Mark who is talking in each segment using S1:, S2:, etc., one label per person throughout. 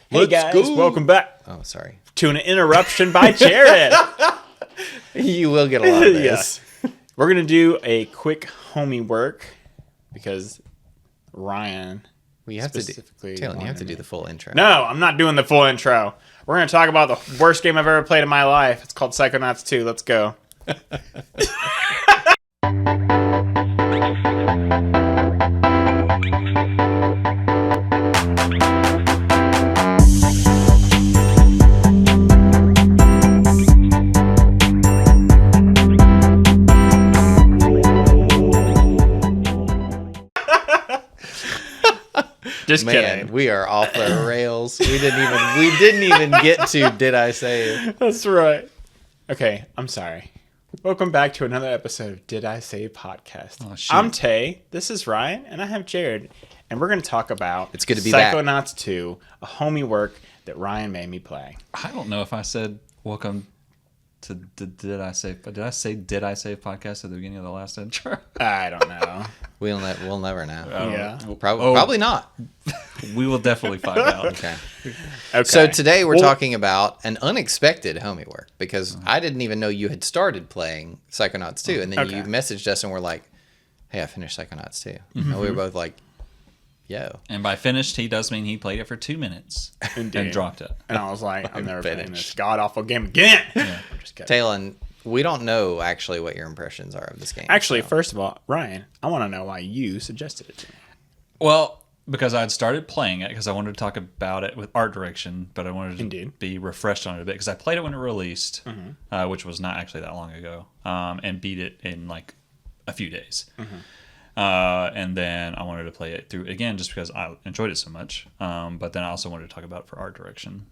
S1: Hey guys, welcome back.
S2: Oh, sorry.
S1: To an interruption by Jared.
S2: You will get a lot of this.
S1: Yeah. We're going to do a quick Homiework because Ryan
S2: You have to do,
S1: specifically
S2: Taylor, you have
S1: wanted
S2: to do
S1: me.
S2: the full intro.
S1: No, I'm not doing the full intro. We're going to talk about the worst game I've ever played in my life. It's called Psychonauts 2. Let's go. Just
S2: Man,
S1: kidding.
S2: we are off the rails. We didn't even get to Did I Say It?
S1: That's right. Okay, I'm sorry. Welcome back to another episode of Did I Say Podcast.
S3: Oh, shoot.
S1: I'm Tay, this is Ryan, and I have Jared, and we're going to talk about
S2: It's good to be back.
S1: Psychonauts 2, a Homiework that Ryan made me play.
S3: I don't know if I said welcome to Did I Say podcast at the beginning of the last intro.
S1: I don't know.
S2: We'll never know.
S1: Yeah.
S2: Probably not.
S3: We will definitely find out.
S2: Okay.
S1: Okay.
S2: So today we're talking about an unexpected Homiework because I didn't even know you had started playing Psychonauts 2, and then you messaged us and were like, "Hey, I finished Psychonauts 2," and we were both like, "Yo."
S3: And by finished, he does mean he played it for 2 minutes
S1: Indeed.
S3: and dropped it.
S1: And I was like, I'm never playing this
S2: Finished.
S1: god-awful game again.
S3: Yeah.
S1: I'm just kidding.
S2: Talon, we don't know actually what your impressions are of this game.
S1: Actually,
S2: so.
S1: first of all, Ryan, I want to know why you suggested it to me.
S3: Well, because I'd started playing it because I wanted to talk about it with art direction, but I wanted to be refreshed on it a bit because I played it when it released, which was not actually that long ago, and beat it in like a few days. And then I wanted to play it through again just because I enjoyed it so much. But then I also wanted to talk about it for art direction.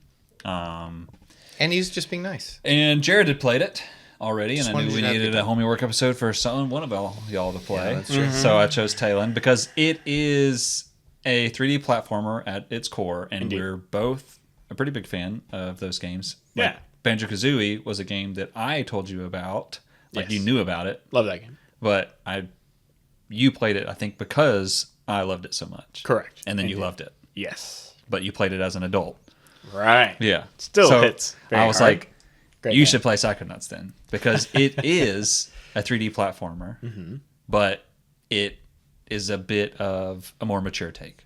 S2: And he's just being nice.
S3: And Jared had played it already, and I
S2: wanted
S3: knew we
S2: you to have
S3: needed
S2: the
S3: a Homiework episode for one of y'all to play.
S2: Yeah, that's true.
S3: So I chose Talon because it is a 3D platformer at its core, and we're both a pretty big fan of those games.
S1: Yeah.
S3: Like Banjo-Kazooie was a game that I told you about, like you knew about it,
S1: Love that game.
S3: but you played it, I think, because I loved it so much.
S1: Correct.
S3: And then you
S1: Indeed.
S3: loved it,
S1: Yes.
S3: but you played it as an adult.
S1: Right.
S3: Yeah.
S1: Still
S3: So
S1: hits very
S3: I was
S1: hard.
S3: like,
S1: Great
S3: you
S1: game.
S3: should play Psychonauts then, because it is a 3D platformer, but it is a bit of a more mature take.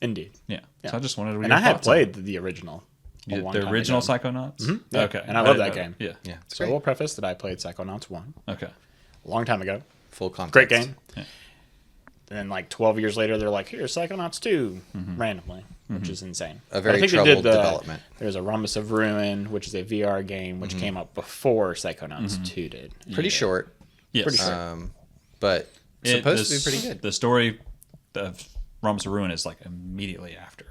S1: Indeed.
S3: Yeah. So I just wanted to read
S1: And
S3: your
S1: I had
S3: thoughts on it.
S1: played the original.
S3: The original Psychonauts?
S1: Yeah,
S3: Okay.
S1: and I love that game.
S3: Yeah.
S2: Yeah, it's
S1: So
S2: great.
S1: we'll preface that I played Psychonauts 1
S3: Okay.
S1: a long time ago.
S2: Full context.
S1: Great game.
S3: Yeah.
S1: And then like 12 years later, they're like, here's Psychonauts 2, randomly, which is insane.
S2: A
S1: But
S2: very
S1: I think they
S2: troubled
S1: did
S2: development.
S1: There's a Rhombus of Ruin, which is a VR game, which came out before Psychonauts 2 did.
S2: Pretty short,
S3: Yes.
S1: Pretty short.
S2: but supposed to be pretty good.
S3: The story of Rhombus of Ruin is like immediately after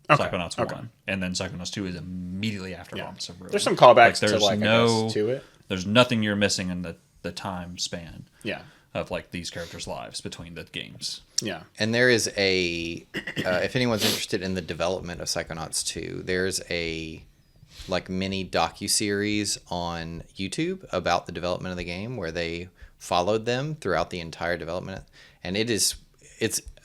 S3: Psychonauts 1. And then Psychonauts 2 is immediately after Rhombus of Ruin.
S1: There's some callbacks to
S3: there's
S1: like, I guess, to it.
S3: There's nothing you're missing in the time span
S1: Yeah.
S3: of like these characters' lives between the games.
S1: Yeah.
S2: And there is if anyone's interested in the development of Psychonauts 2, there's a like mini docuseries on YouTube about the development of the game where they followed them throughout the entire development. And it's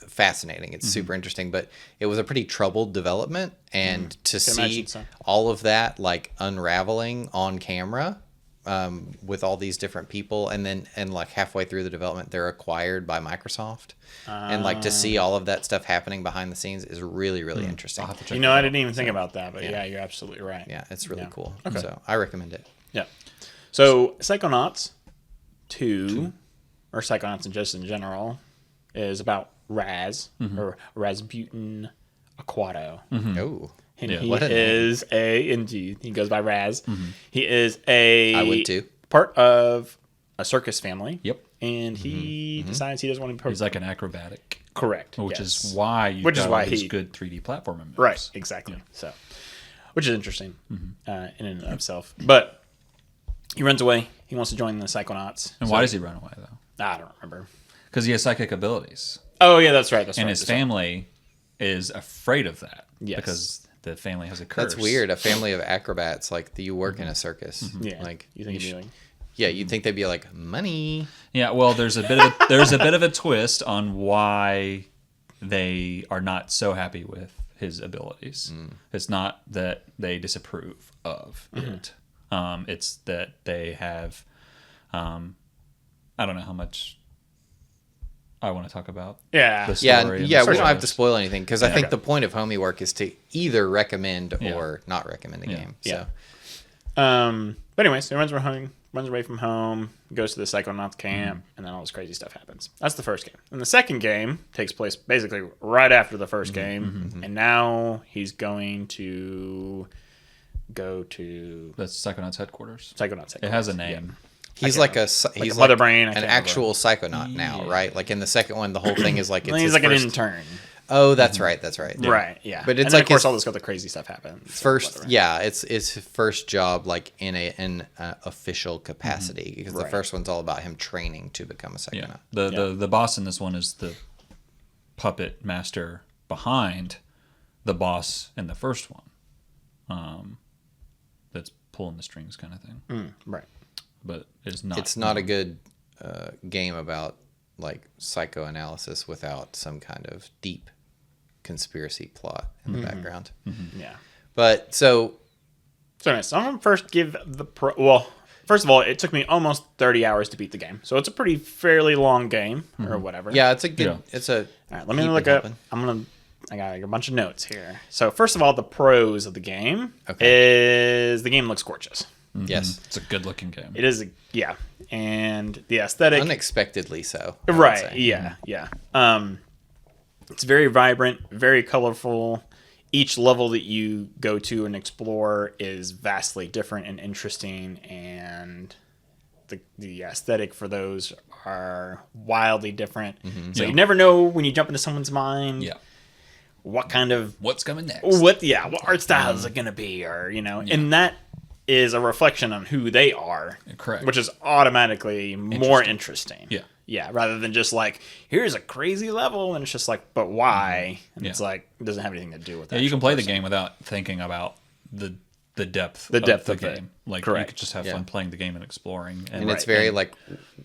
S2: fascinating. It's super interesting, but it was a pretty troubled development. And to see
S1: imagine so.
S2: all of that like unraveling on camera with all these different people, and like halfway through the development they're acquired by Microsoft, and like to see all of that stuff happening behind the scenes is really interesting.
S3: I'll have to check
S1: You know,
S3: that
S1: I
S3: out.
S1: didn't even think about that, but yeah, you're absolutely right.
S2: Yeah, it's really cool.
S1: Okay.
S2: So I recommend it.
S1: Yeah. So Psychonauts 2, or Psychonauts just in general, is about Raz, or Rasputin Aquato.
S2: Oh,
S1: And
S3: Yeah.
S1: he
S2: What a name.
S1: is indeed, he goes by Raz. He is a
S2: I would too.
S1: part of a circus family.
S3: Yep.
S1: And he decides he doesn't want to be
S3: He's like an acrobatic,
S1: correct.
S3: which
S1: yes.
S3: is why you
S1: Which is why
S3: these
S1: he-
S3: good 3D platformer moves.
S1: Right, exactly. So, which is interesting in and of itself. But he runs away. He wants to join the Psychonauts.
S3: And why does he run away though?
S1: I don't remember.
S3: Because he has psychic abilities,
S1: Oh yeah, that's right. That's
S3: and
S1: right.
S3: his family is afraid of that.
S1: Yes.
S3: Because the family has a curse.
S2: that's weird. A family of acrobats, like you work in a circus.
S1: Yeah.
S2: Like
S1: you think he'd be like,
S2: yeah, you'd think they'd be like money.
S3: Yeah, well, there's a bit of a twist on why they are not so happy with his abilities. It's not that they disapprove of it. It's that they have. I don't know how much I want to talk about.
S1: Yeah.
S3: The story
S2: Yeah. We don't have
S3: stories.
S2: to spoil anything because I think the point of Homiework is to either recommend or not recommend the game. So.
S1: But anyways, he runs away from home, goes to the Psychonauts camp, and then all this crazy stuff happens. That's the first game. And the second game takes place basically right after the first game, and now he's going to go to
S3: That's Psychonauts headquarters.
S1: Psychonauts.
S3: It has a name.
S2: He's like a
S1: mother brain,
S2: an actual psychonaut now, right? Like in the second one, the whole thing is like it's
S1: he's
S2: his
S1: like
S2: first...
S1: an intern.
S2: Oh, that's right. That's right.
S1: Right, yeah.
S2: But it's
S1: and then,
S2: like
S1: of course,
S2: his
S1: all this other crazy stuff happens.
S2: first, it's his first job, like in an official capacity, because the first one's all about him training to become a psychonaut.
S3: The boss in this one is the puppet master behind the boss in the first one. That's pulling the strings, kind of thing.
S1: Right.
S3: But it's not.
S2: It's not a good game about like psychoanalysis without some kind of deep conspiracy plot in the background.
S1: Yeah.
S2: But so
S1: anyways, I'm going to first give the well, first of all, it took me almost 30 hours to beat the game. So it's a pretty fairly long game or whatever.
S2: yeah, it's a good.
S3: Yeah.
S2: It's a.
S1: All right, let me
S2: keep
S1: look
S2: it
S1: up.
S2: open.
S1: I got a bunch of notes here. So first of all, the pros of the game is the game looks gorgeous.
S2: Yes,
S3: It's a good looking game.
S1: It is, yeah, and the aesthetic,
S2: unexpectedly so. I would
S1: right?
S2: say.
S1: Yeah. It's very vibrant, very colorful. Each level that you go to and explore is vastly different and interesting, and the aesthetic for those are wildly different. So you never know when you jump into someone's mind.
S3: Yeah.
S1: What kind of
S3: What's coming next?
S1: what art style is it going to be, or and that is a reflection on who they are,
S3: Correct.
S1: which is automatically more interesting.
S3: Yeah.
S1: Rather than just like, here's a crazy level, and it's just like, but why? And it's like, it doesn't have anything to do with that.
S3: Yeah, you can play the game without thinking about the depth of the game. Like
S1: Correct.
S3: you could just have fun playing the game and exploring.
S2: And it's very like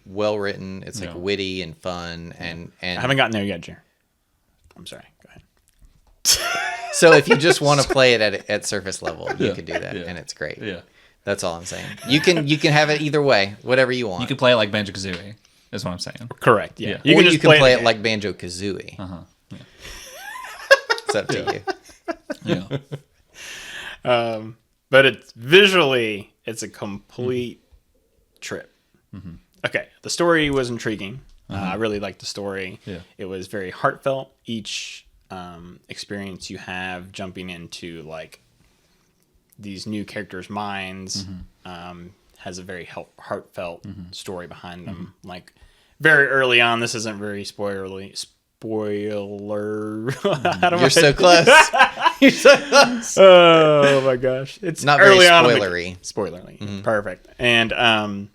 S2: well written. It's like witty and fun, and
S1: I haven't gotten there yet, Jer. I'm sorry. Go ahead.
S2: so if you just want to play it at surface level, you can do that, and it's great.
S3: Yeah.
S2: That's all I'm saying. You can have it either way, whatever you want.
S3: You can play it like Banjo-Kazooie, is what I'm saying.
S1: Correct. Yeah.
S2: You can play it like Banjo-Kazooie.
S3: Yeah.
S2: It's up to you.
S3: Yeah.
S1: But it's visually, it's a complete trip. Okay, the story was intriguing. I really liked the story.
S3: Yeah.
S1: It was very heartfelt. Each experience you have jumping into like these new characters' minds has a very heartfelt story behind them. Like very early on, this isn't very spoiler.
S2: You're so close. You're so close.
S1: Oh my gosh, it's
S2: Not
S1: early
S2: very
S1: on. Spoilerly, perfect. And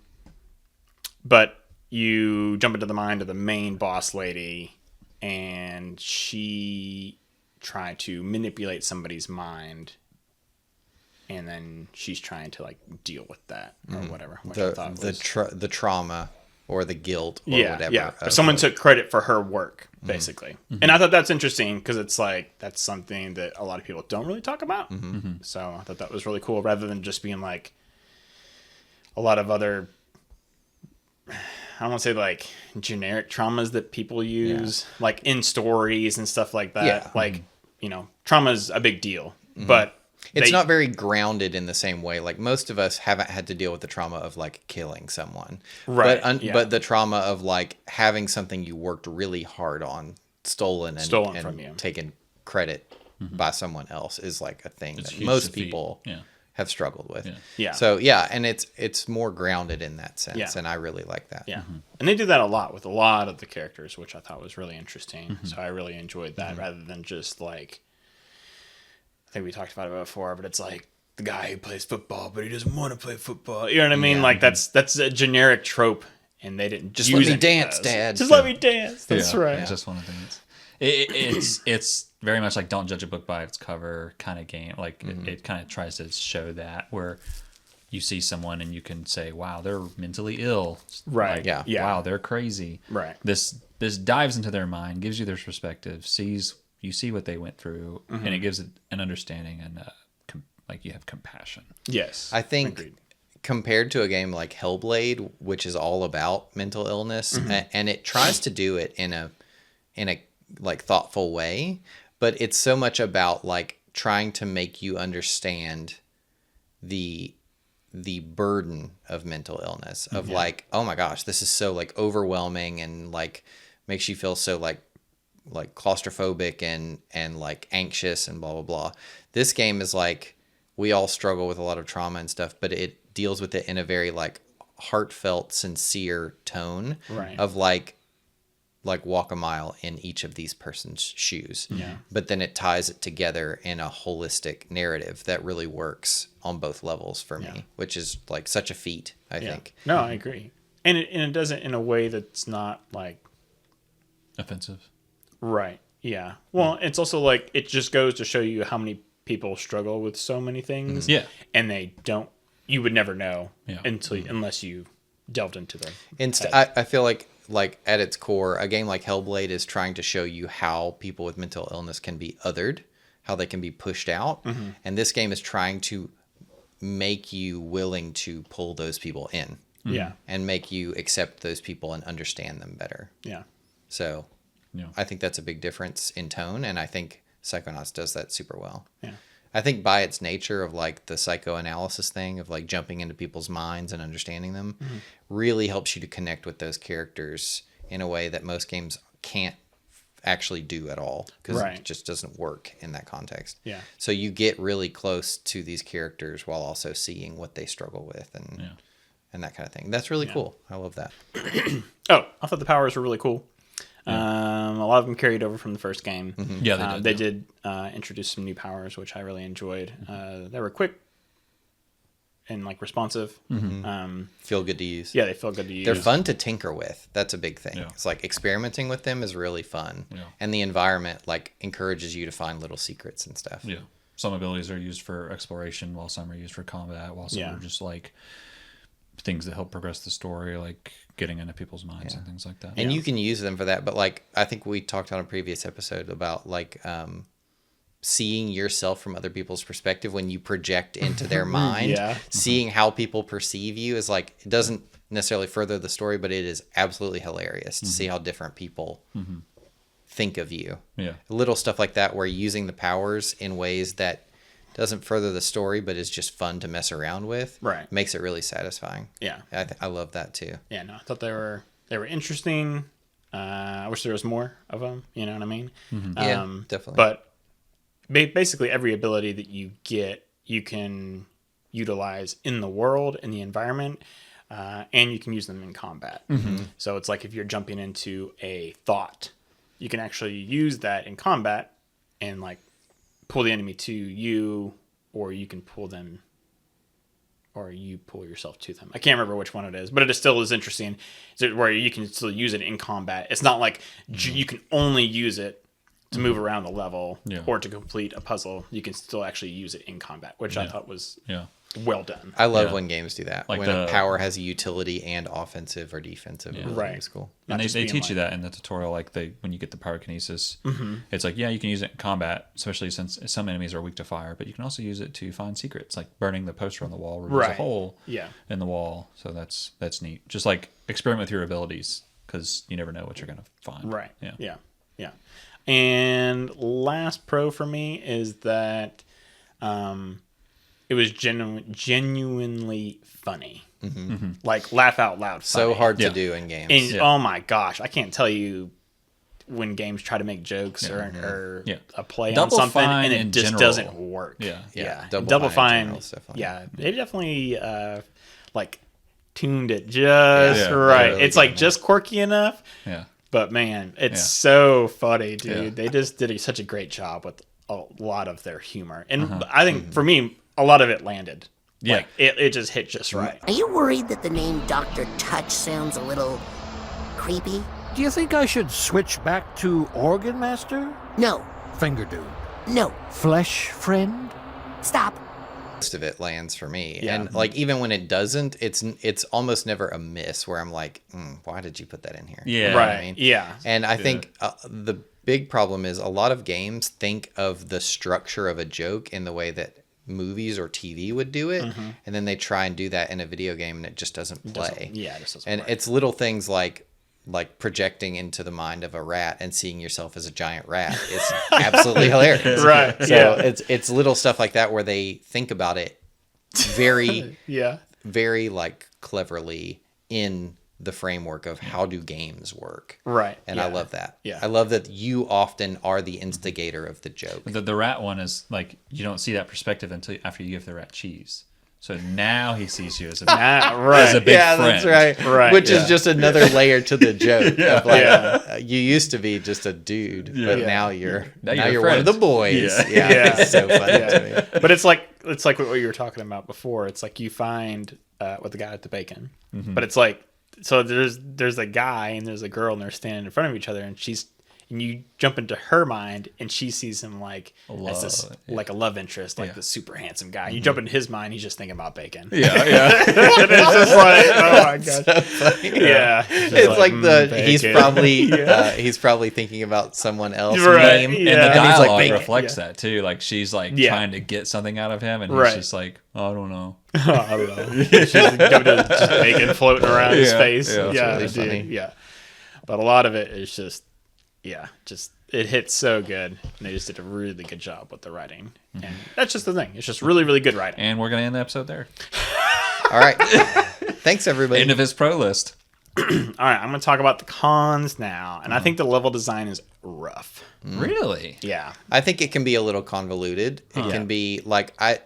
S1: but you jump into the mind of the main boss lady, and she tried to manipulate somebody's mind, and then she's trying to like deal with that or whatever. Which I thought was
S2: The trauma or the guilt or whatever.
S1: Yeah, but someone took credit for her work, basically. And I thought that's interesting because it's like, that's something that a lot of people don't really talk about. So I thought that was really cool, rather than just being like a lot of other, I don't want to say like generic traumas that people use, like in stories and stuff like that.
S2: Yeah.
S1: Like, trauma is a big deal, but
S2: it's not very grounded in the same way. Like most of us haven't had to deal with the trauma of like killing someone,
S1: right?
S2: But the trauma of like having something you worked really hard on stolen
S1: from you,
S2: taken credit by someone else is like a thing
S3: It's
S2: that
S3: huge
S2: most
S3: defeat.
S2: people have struggled with.
S1: Yeah.
S2: So and it's more grounded in that sense, and I really like that.
S1: Yeah. And they do that a lot with a lot of the characters, which I thought was really interesting. So I really enjoyed that, rather than just like, I think we talked about it before, but it's like the guy who plays football, but he doesn't want to play football. You know what I mean? Like that's a generic trope, and they didn't
S2: Just
S1: use
S2: let me
S1: any of
S2: dance,
S1: those.
S2: Dad.
S1: Just let me dance. That's right.
S3: It's just one of the things. It's very much like don't judge a book by its cover kind of game. Like it kind of tries to show that, where you see someone and you can say, "Wow, they're mentally ill."
S1: Right.
S3: Like, wow, they're crazy.
S1: Right.
S3: This dives into their mind, gives you their perspective, sees you see what they went through, and it gives it an understanding and like you have compassion.
S1: Yes,
S2: I think
S1: agreed.
S2: compared to a game like Hellblade, which is all about mental illness, and it tries to do it in a like thoughtful way, but it's so much about like trying to make you understand the burden of mental illness of like, oh my gosh, this is so like overwhelming and like makes you feel so like claustrophobic and like anxious and blah blah blah. This game is like, we all struggle with a lot of trauma and stuff, but it deals with it in a very like heartfelt, sincere tone of like walk a mile in each of these person's shoes. Yeah. But then it ties it together in a holistic narrative that really works on both levels for me, which is like such a feat, I think.
S1: No, I agree. And it does it in a way that's not like
S3: offensive.
S1: Right. Yeah. Well, it's also like, it just goes to show you how many people struggle with so many things.
S3: Yeah.
S1: And you would never know unless you delved into them.
S2: I feel like at its core, a game like Hellblade is trying to show you how people with mental illness can be othered, how they can be pushed out. And this game is trying to make you willing to pull those people in.
S1: Yeah.
S2: And make you accept those people and understand them better.
S1: Yeah.
S2: So I think that's a big difference in tone, and I think Psychonauts does that super well.
S1: Yeah.
S2: I think by its nature of like the psychoanalysis thing of like jumping into people's minds and understanding them really helps you to connect with those characters in a way that most games can't actually do at all, because it just doesn't work in that context.
S1: Yeah.
S2: So you get really close to these characters while also seeing what they struggle with and that kind of thing. That's really cool. I love that.
S1: Oh, I thought the powers were really cool. A lot of them carried over from the first game.
S3: Yeah,
S1: they did introduce some new powers, which I really enjoyed. They were quick and like responsive.
S2: Feel good to use.
S1: Yeah, they feel good to use.
S2: They're fun to tinker with. That's a big thing.
S3: Yeah.
S2: It's like experimenting with them is really fun. Yeah. And the environment like encourages you to find little secrets and stuff.
S3: Yeah. Some abilities are used for exploration, while some are used for combat, while some are just like things that help progress the story, like getting into people's minds and things like that.
S2: And you can use them for that, but like I think we talked on a previous episode about like seeing yourself from other people's perspective when you project into their mind. Seeing how people perceive you is like, it doesn't necessarily further the story, but it is absolutely hilarious to see how different people think of you. Yeah. Little stuff like that, where using the powers in ways that doesn't further the story, but is just fun to mess around with. Right. Makes it really satisfying. Yeah. I love that too.
S1: Yeah, no, I thought they were interesting. I wish there was more of them. You know what I mean?
S2: Yeah, definitely.
S1: But basically every ability that you get, you can utilize in the world, in the environment, and you can use them in combat. So it's like if you're jumping into a thought, you can actually use that in combat and like pull the enemy to you, or you can pull them, or you pull yourself to them. I can't remember which one it is, but it still is interesting, where you can still use it in combat. It's not like you can only use it to move around the level or to complete a puzzle. You can still actually use it in combat, which I thought was well done.
S2: I love when games do that. Like when a power has a utility and offensive or defensive.
S1: Right.
S2: It's cool.
S3: And they teach you that in the tutorial, like when you get the pyrokinesis, it's like, you can use it in combat, especially since some enemies are weak to fire, but you can also use it to find secrets, like burning the poster on the wall where there's a hole in the wall. So that's neat. Just like experiment with your abilities, because you never know what you're going to find.
S1: Right. Yeah. And last pro for me is that it was genuinely funny. Like laugh out loud funny.
S2: So hard to do in games.
S1: And oh my gosh, I can't tell you when games try to make jokes or a play on something and it just doesn't work. Double Fine. They definitely like tuned it just right. Really it's like just quirky enough. Yeah. But man, it's so funny, dude. Yeah. They just did such a great job with a lot of their humor. And I think for me, a lot of it landed. Yeah. Like, it just hit just right.
S4: Are you worried that the name Dr. Touch sounds a little creepy?
S5: Do you think I should switch back to Organ Master?
S4: No.
S5: Finger Dude?
S4: No.
S5: Flesh Friend?
S4: Stop.
S2: Most of it lands for me. And like even when it doesn't, it's almost never a miss where I'm like, why did you put that in here?
S1: Yeah. Right. I mean?
S2: And I think the big problem is a lot of games think of the structure of a joke in the way that movies or TV would do it, and then they try and do that in a video game, and it just doesn't play.
S1: It just doesn't
S2: and
S1: work.
S2: it's little things like projecting into the mind of a rat and seeing yourself as a giant rat is absolutely hilarious.
S1: Right.
S2: So it's little stuff like that where they think about it very, very like cleverly in the framework of how do games work.
S1: Right.
S2: And I love that.
S1: Yeah.
S2: I love that you often are the instigator of the joke.
S3: The rat one is like, you don't see that perspective until after you give the rat cheese. So now he sees you as a, as a big friend.
S2: That's right.
S1: Right.
S2: Which is just another layer to the joke. Of like, you used to be just a dude, but now you're one of the boys. Yeah. It's so funny to me.
S1: But it's like what you were talking about before. It's like you find with the guy at the bacon, but it's like, so there's a guy and there's a girl and they're standing in front of each other, and you jump into her mind and she sees him like as this like a love interest, like the super handsome guy. You jump into his mind, he's just thinking about bacon.
S3: Yeah.
S1: And it's just like, oh my god.
S2: So funny.
S1: Yeah.
S2: It's like
S1: bacon.
S2: he's probably thinking about someone else
S1: Right.
S2: name.
S1: Yeah.
S3: And the
S2: And he's like,
S3: dialogue
S2: "Bacon."
S3: reflects that too. Like she's like trying to get something out of him, and he's just like, oh, I don't know.
S1: I don't know. She's just bacon floating around his face.
S3: Yeah,
S1: Yeah,
S2: it's really funny.
S1: Yeah. But a lot of it is just it hits so good. And they just did a really good job with the writing. And that's just the thing. It's just really, really good writing.
S3: And we're gonna end the episode there.
S2: All right. Thanks, everybody.
S3: End of his pro list.
S1: All right, I'm going to talk about the cons now. And I think the level design is rough.
S3: Really?
S1: Yeah.
S2: I think it can be a little convoluted. It can be like I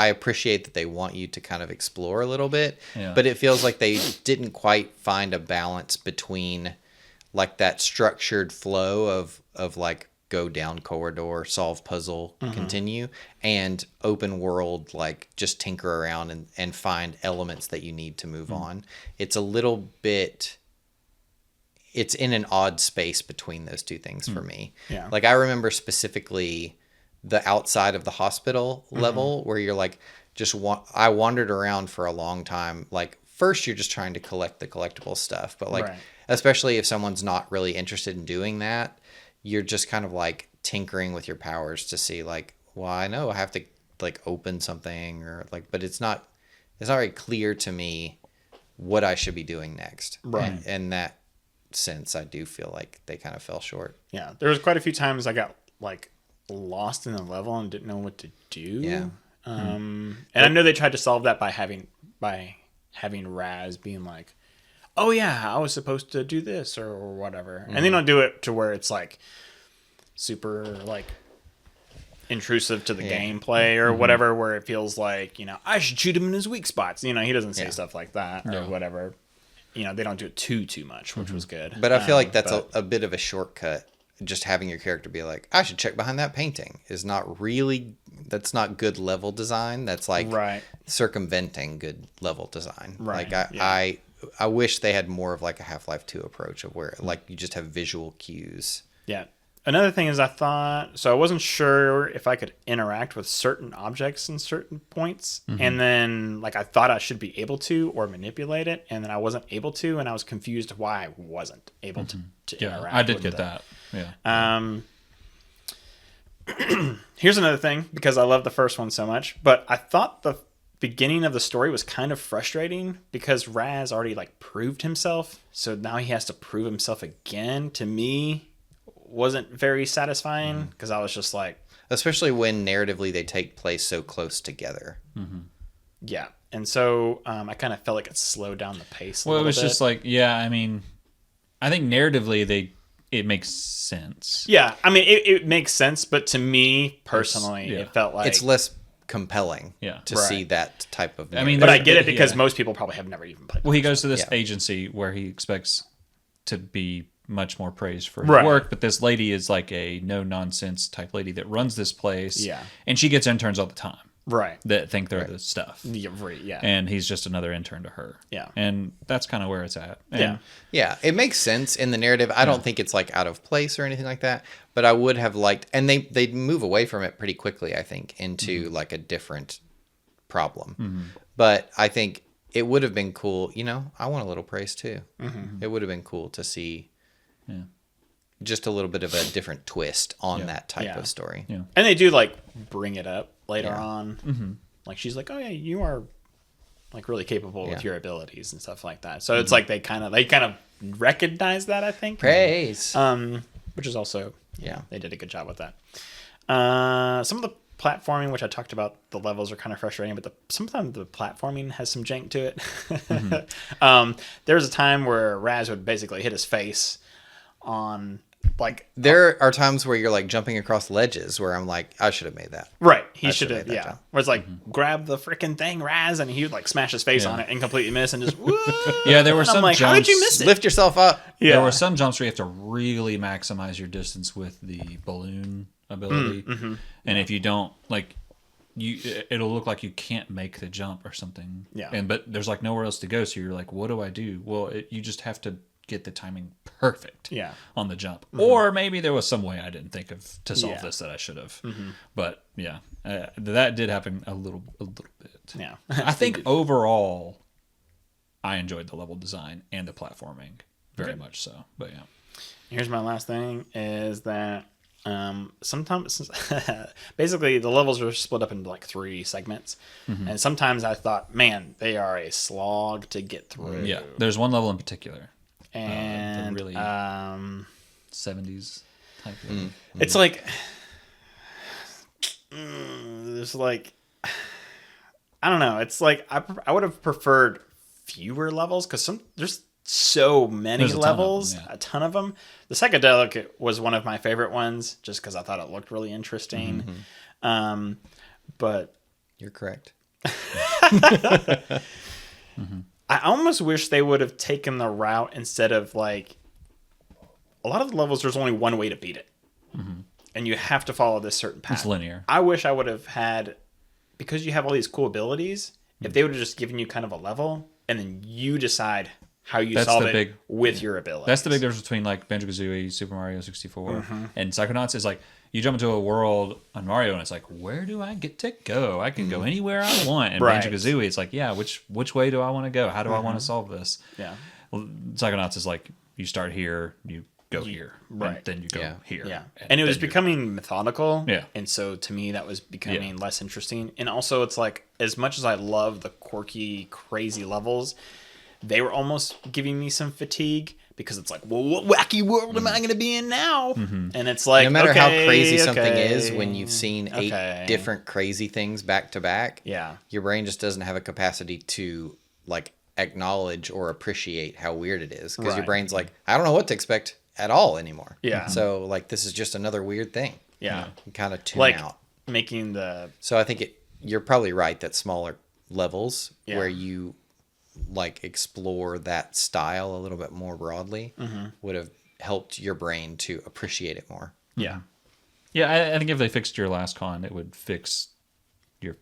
S2: appreciate that they want you to kind of explore a little bit, but it feels like they didn't quite find a balance between like that structured flow of like go down corridor, solve puzzle, continue, and open world, like just tinker around and find elements that you need to move on. It's a little bit, it's in an odd space between those two things for me.
S1: Yeah.
S2: Like I remember specifically the outside of the hospital level where you're like, I wandered around for a long time. Like first you're just trying to collect the collectible stuff, but like, especially if someone's not really interested in doing that, you're just kind of like tinkering with your powers to see like, well, I know I have to like open something or like, but it's not very clear to me what I should be doing next. Right. And in that sense, I do feel like they kind of fell short.
S1: Yeah. There was quite a few times I got like lost in the level and didn't know what to do.
S2: Yeah.
S1: And I know they tried to solve that by having Raz being like, oh yeah, I was supposed to do this or whatever. And they don't do it to where it's like super like intrusive to the gameplay or whatever, where it feels like, I should shoot him in his weak spots. He doesn't say stuff like that or whatever. They don't do it too much, which was good.
S2: But I feel like that's a bit of a shortcut. Just having your character be like, I should check behind that painting is not really, that's not good level design. That's like circumventing good level design.
S1: Right.
S2: Like I wish they had more of like a Half-Life 2 approach of where like you just have visual cues.
S1: Yeah. Another thing is I wasn't sure if I could interact with certain objects in certain points. And then like I thought I should be able to or manipulate it. And then I wasn't able to. And I was confused why I wasn't able to interact.
S3: I did
S1: with
S3: get
S1: them.
S3: that. Yeah.
S1: Here's another thing, because I love the first one so much, but I thought the beginning of the story was kind of frustrating because Raz already like proved himself. So now he has to prove himself again. To me, wasn't very satisfying because I was just like,
S2: especially when narratively they take place so close together.
S1: Yeah. And so I kind of felt like it slowed down the pace a
S3: Well, it
S1: little
S3: was
S1: bit.
S3: just like, I mean, I think narratively it makes sense.
S1: Yeah, I mean, it makes sense, but to me personally, it felt like
S2: it's less compelling to see that type of narrative.
S3: I mean,
S1: but I get it because most people probably have never even played.
S3: Well, he goes to this agency where he expects to be much more praised for his
S1: Right.
S3: work, but this lady is like a no-nonsense type lady that runs this place.
S1: Yeah.
S3: And she gets interns all the time
S1: Right.
S3: that think they're the stuff.
S1: Yeah, right, yeah.
S3: And he's just another intern to her.
S1: Yeah.
S3: And that's kind of where it's at. And
S2: Yeah, it makes sense in the narrative. I don't think it's like out of place or anything like that, but I would have liked, and they move away from it pretty quickly, I think, into like a different problem. But I think it would have been cool, I want a little praise too. It would have been cool to see just a little bit of a different twist on that type of story.
S3: Yeah.
S1: And they do like bring it up later on. Like she's like, oh yeah, you are like really capable with your abilities and stuff like that. So it's like they kind of recognize that, I think.
S2: Praise.
S1: Which is also
S2: Yeah.
S1: they did a good job with that. Some of the platforming, which I talked about, the levels are kind of frustrating, but sometimes the platforming has some jank to it. There was a time where Raz would basically hit his face on like.
S2: There are times where you're like jumping across ledges where I'm like, I should have made that.
S1: Right, he
S2: I
S1: should
S2: should've
S1: have.
S2: made that
S1: Yeah,
S2: jump.
S1: where it's like grab the freaking thing, Raz, and he would like smash his face on it and completely miss and just. Woo!
S3: Yeah, there were
S1: And I'm
S3: some
S1: like,
S3: jumps.
S1: how did you miss it?
S2: Lift yourself up.
S1: Yeah.
S3: There were some jumps where you have to really maximize your distance with the balloon ability, and if you don't, like, it'll look like you can't make the jump or something.
S1: Yeah.
S3: But there's like nowhere else to go, so you're like, what do I do? Well, you just have to get the timing perfect.
S1: Yeah.
S3: On the jump, or maybe there was some way I didn't think of to solve this that I should have. But yeah, that did happen a little bit.
S1: Yeah.
S3: I think overall, I enjoyed the level design and the platforming very much so. But yeah.
S1: Here's my last thing is that sometimes basically the levels are split up into like 3 segments, and sometimes I thought, man, they are a slog to get through.
S3: Yeah, there's one level in particular,
S1: And
S3: the really 70s type of.
S1: it's like there's like I don't know. It's like I would have preferred fewer levels because there's so many
S3: There's a ton of them,
S1: levels,
S3: yeah.
S1: a ton of them. The psychedelic was one of my favorite ones just because I thought it looked really interesting. But
S2: You're correct.
S1: I almost wish they would have taken the route instead of like a lot of the levels. There's only one way to beat it, and you have to follow this certain path.
S3: It's linear.
S1: I wish I would have had, because you have all these cool abilities. If they would have just given you kind of a level, and then you decide how you solve it with your ability.
S3: That's the big difference between like Banjo-Kazooie, Super Mario 64, and Psychonauts is like you jump into a world on Mario and it's like, where do I get to go? I can go anywhere I want. And
S1: Right.
S3: Banjo-Kazooie, it's like, yeah, which way do I want to go? How do I want to solve this?
S1: Yeah.
S3: Well, Psychonauts is like you start here, you go here,
S1: right.
S3: and then you go here.
S1: Yeah. And it was
S3: then you're-
S1: becoming methodical.
S3: Yeah.
S1: And so to me, that was becoming less interesting. And also, it's like, as much as I love the quirky, crazy levels, they were almost giving me some fatigue because it's like, well, what wacky world am I going to be in now? And it's like,
S2: No matter how crazy something
S1: okay,
S2: is, when you've seen 8 different crazy things back to back, your brain just doesn't have a capacity to like acknowledge or appreciate how weird it is because your brain's like, I don't know what to expect at all anymore.
S1: Yeah.
S2: So like, this is just another weird thing.
S1: Yeah.
S2: You kind of tune
S1: Like
S2: out.
S1: making the,
S2: So I think you're probably right that smaller levels where you like explore that style a little bit more broadly would have helped your brain to appreciate it more.
S1: yeah.
S3: Yeah, I think if they fixed your last con, it would fix your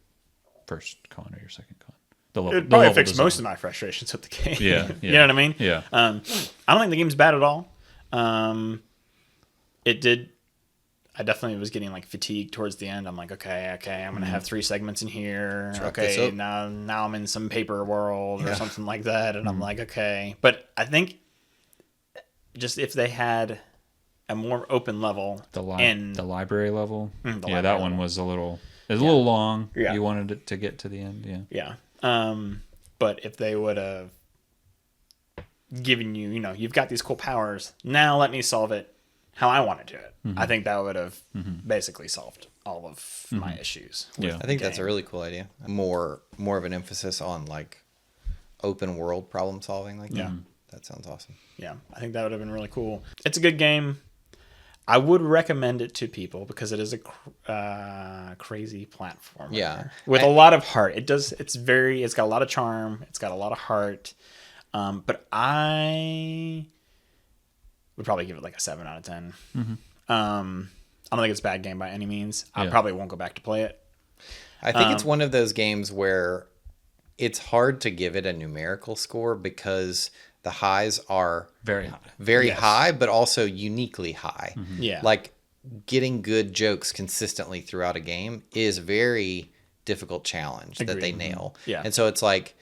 S3: first con or your second con.
S1: It would probably fix most of my frustrations with the game.
S3: Yeah,
S1: You know what I mean?
S3: Yeah.
S1: I don't think the game's bad at all. I definitely was getting like fatigued towards the end. I'm like, okay, I'm gonna have 3 segments in here.
S2: this
S1: Okay,
S2: up.
S1: now I'm in some paper world or something like that, and I'm like, okay. But I think just if they had a more open level,
S3: the library level.
S1: the
S3: Yeah,
S1: library
S3: that one
S1: level.
S3: was a little long.
S1: Yeah.
S3: You wanted it to get to the end. Yeah.
S1: But if they would have given you, you've got these cool powers. Now let me solve it how I want to do it. I think that would have basically solved all of my issues. with
S3: Yeah.
S2: I think
S1: the
S2: that's a
S1: game.
S2: really cool idea. More of an emphasis on like open world problem solving like that. That sounds awesome.
S1: Yeah, I think that would have been really cool. It's a good game. I would recommend it to people because it is a crazy platform.
S2: Yeah.
S1: with a lot of heart. It's got a lot of charm. It's got a lot of heart. But I would probably give it like a 7 out of 10. I don't think it's a bad game by any means. I probably won't go back to play it.
S2: I think it's one of those games where it's hard to give it a numerical score because the highs are
S3: Very high.
S2: very high, but also uniquely high.
S1: Yeah.
S2: Like getting good jokes consistently throughout a game is a very difficult challenge that they nail.
S1: Yeah.
S2: And so it's like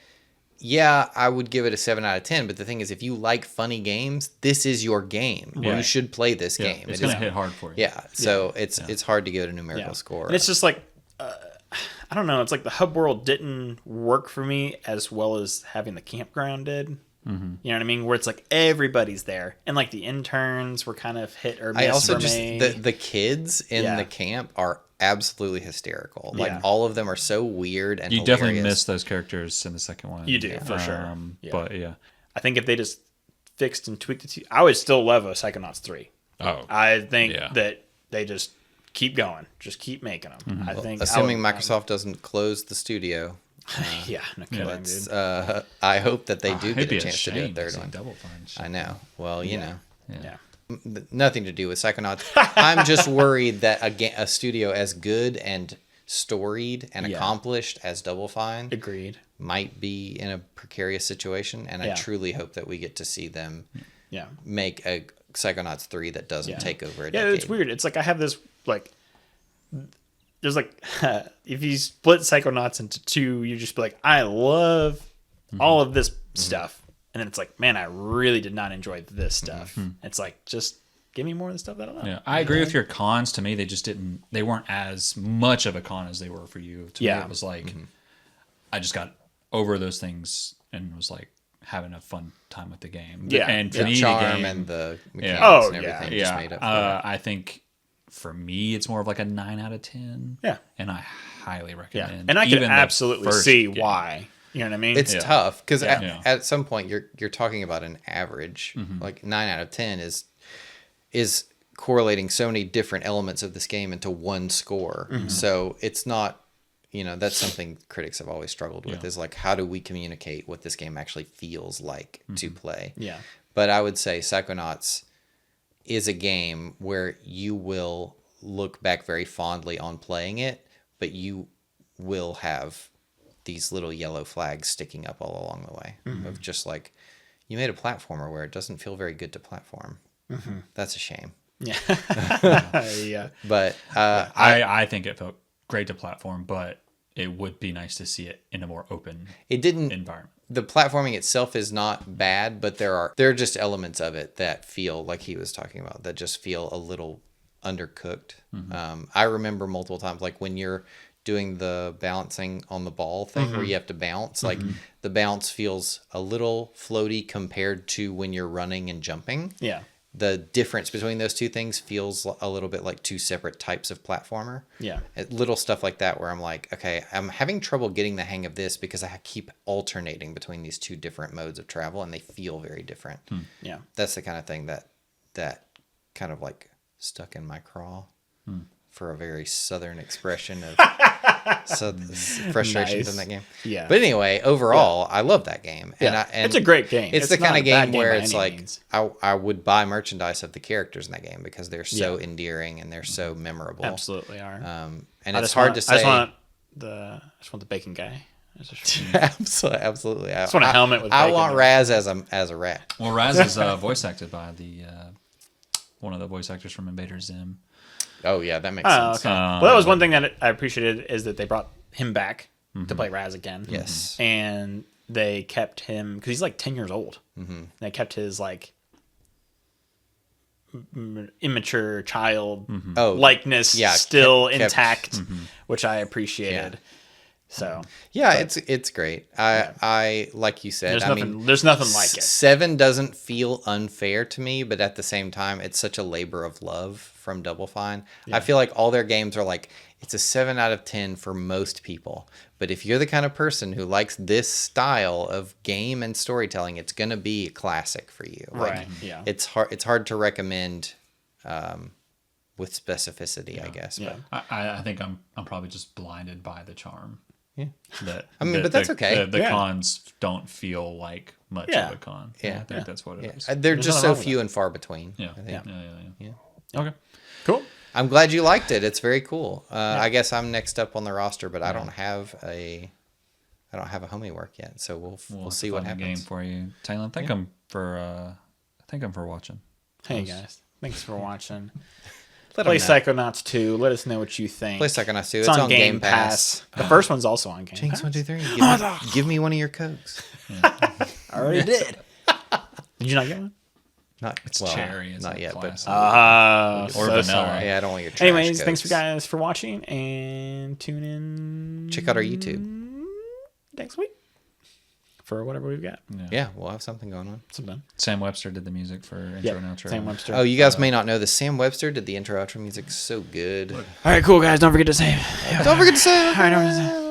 S2: yeah, I would give it a 7 out of 10. But the thing is, if you like funny games, this is your game.
S3: Right.
S2: You should play this game.
S3: It's going to hit hard for you.
S2: Yeah, so it's hard to give it a numerical score.
S1: And it's just like, I don't know. It's like the hub world didn't work for me as well as having the campground did. Mm-hmm. You know what I mean? Where it's like everybody's there, and like the interns were kind of hit or miss.
S2: I also
S1: for
S2: just
S1: me.
S2: the kids in the camp are absolutely hysterical. Like all of them are so weird and
S3: you
S2: hilarious.
S3: definitely miss those characters in the second one.
S1: You do for sure.
S3: But yeah,
S1: I think if they just fixed and tweaked it, I would still love a Psychonauts 3.
S3: Oh,
S1: I think that they just keep going, just keep making them.
S3: Mm-hmm.
S1: I think,
S2: assuming Microsoft doesn't close the studio.
S1: No kidding, dude.
S2: I hope that they do
S3: it'd
S2: get
S3: be
S2: a chance to do a third one.
S3: Double Fine.
S2: I know. Well, you know.
S1: Yeah.
S2: Nothing to do with Psychonauts. I'm just worried that a studio as good and storied and accomplished as Double Fine
S1: Agreed.
S2: might be in a precarious situation, and I truly hope that we get to see them make a Psychonauts 3 that doesn't take over a decade.
S1: Yeah, it's weird. It's like I have this like there's like if you split Psychonauts into two, you just be like, I love all of this stuff. And then it's like, man, I really did not enjoy this stuff. It's like, just give me more of the stuff that I love.
S3: Yeah, I agree with your cons. To me, they weren't as much of a con as they were for you. To me, it was like, I just got over those things and was like having a fun time with the game.
S1: Yeah.
S3: And for
S2: The
S3: me,
S2: charm
S3: the game,
S2: and the mechanics
S1: Oh,
S2: and everything
S1: yeah.
S2: just made up for it.
S3: I think for me, it's more of like a 9 out of 10.
S1: Yeah.
S3: And I highly recommend.
S1: And I can
S3: even the
S1: absolutely
S3: first
S1: see
S3: game.
S1: why. You know what I mean?
S2: It's tough because
S3: Yeah.
S2: at some point you're talking about an average. Like 9 out of 10 is correlating so many different elements of this game into one score. So it's not, that's something critics have always struggled with is like, how do we communicate what this game actually feels like to play?
S1: Yeah.
S2: But I would say Psychonauts is a game where you will look back very fondly on playing it, but you will have these little yellow flags sticking up all along the way of just like, you made a platformer where it doesn't feel very good to platform. That's a shame.
S1: Yeah. Yeah.
S2: But
S3: I think it felt great to platform, but it would be nice to see it in a more open environment.
S2: The platforming itself is not bad, but there are just elements of it that feel like he was talking about that just feel a little undercooked. I remember multiple times, like when you're doing the balancing on the ball thing where you have to bounce, like the bounce feels a little floaty compared to when you're running and jumping.
S1: Yeah.
S2: The difference between those two things feels a little bit like two separate types of platformer.
S1: Yeah.
S2: Little stuff like that where I'm like, okay, I'm having trouble getting the hang of this because I keep alternating between these two different modes of travel and they feel very different.
S1: Yeah.
S2: That's the kind of thing that kind of like stuck in my craw for a very southern expression of frustrations in that game.
S1: Yeah.
S2: But anyway, overall, I love that game.
S1: Yeah.
S2: And
S1: It's a great game.
S2: It's the
S1: not
S2: kind
S1: a
S2: of
S1: bad
S2: game
S1: game
S2: where
S1: by
S2: it's
S1: any
S2: like
S1: means.
S2: I would buy merchandise of the characters in that game because they're so endearing and they're so memorable.
S1: Absolutely are.
S2: And it's hard to say.
S1: I just want the bacon guy.
S2: Absolutely. I
S1: just want a helmet with
S2: I
S1: bacon
S2: want
S1: on it.
S2: Raz as a rat.
S3: Well, Raz is voice acted by one of the voice actors from Invader Zim.
S2: Oh yeah, that makes
S1: Oh,
S2: sense.
S1: okay. Well, that was one thing that I appreciated is that they brought him back to play Raz again.
S2: Yes.
S1: And they kept him because he's like 10 years old. They kept his like immature child likeness still
S2: kept-
S1: intact, which I appreciated. So
S2: Yeah, it's great. I like you said.
S1: there's nothing like it.
S2: 7 doesn't feel unfair to me, but at the same time, it's such a labor of love from Double Fine. I feel like all their games are like it's a 7 out of 10 for most people. But if you're the kind of person who likes this style of game and storytelling, it's gonna be a classic for you.
S1: Right. Yeah.
S2: It's hard to recommend with specificity, I guess.
S1: Yeah.
S2: But
S3: I think I'm probably just blinded by the charm.
S2: Yeah.
S3: But
S2: that's okay.
S3: The cons don't feel like much of a con.
S2: Yeah.
S3: I think that's what it is.
S2: they're just
S1: nothing
S2: so
S1: wrong with
S2: few and far between.
S3: Yeah.
S2: I think.
S3: Yeah. Okay.
S1: Cool.
S2: I'm glad you liked it. It's very cool. I guess I'm next up on the roster, but I don't have a Homiework yet, so we'll see what happens.
S3: Game for you, Taylor. Thank him for watching.
S1: Hey guys, thanks for watching. Play Psychonauts 2. Let us know what you think.
S2: Play Psychonauts 2.
S1: It's on Game Pass. The first one's also on Game
S2: Jinx,
S1: Pass.
S2: 1, 2, 3. Give me one of your Cokes.
S1: I already did. Did you not get one?
S3: It's cherry. It's
S2: not yet,
S3: classic.
S2: but
S3: or
S1: so
S3: vanilla.
S1: sorry.
S2: yeah, I don't want your trash
S1: Anyways,
S2: Cokes.
S1: thanks for guys for watching, and tune in.
S2: Check out our YouTube.
S1: Next week for whatever we've got.
S2: Yeah, we'll have something going on.
S1: Sometime.
S3: Sam Webster did the music for intro and outro.
S1: Sam Webster.
S2: Oh, you guys may not know this. Sam Webster did the intro outro music so good.
S1: All right, cool guys. Don't forget to save.
S2: Don't forget to say.
S1: All right,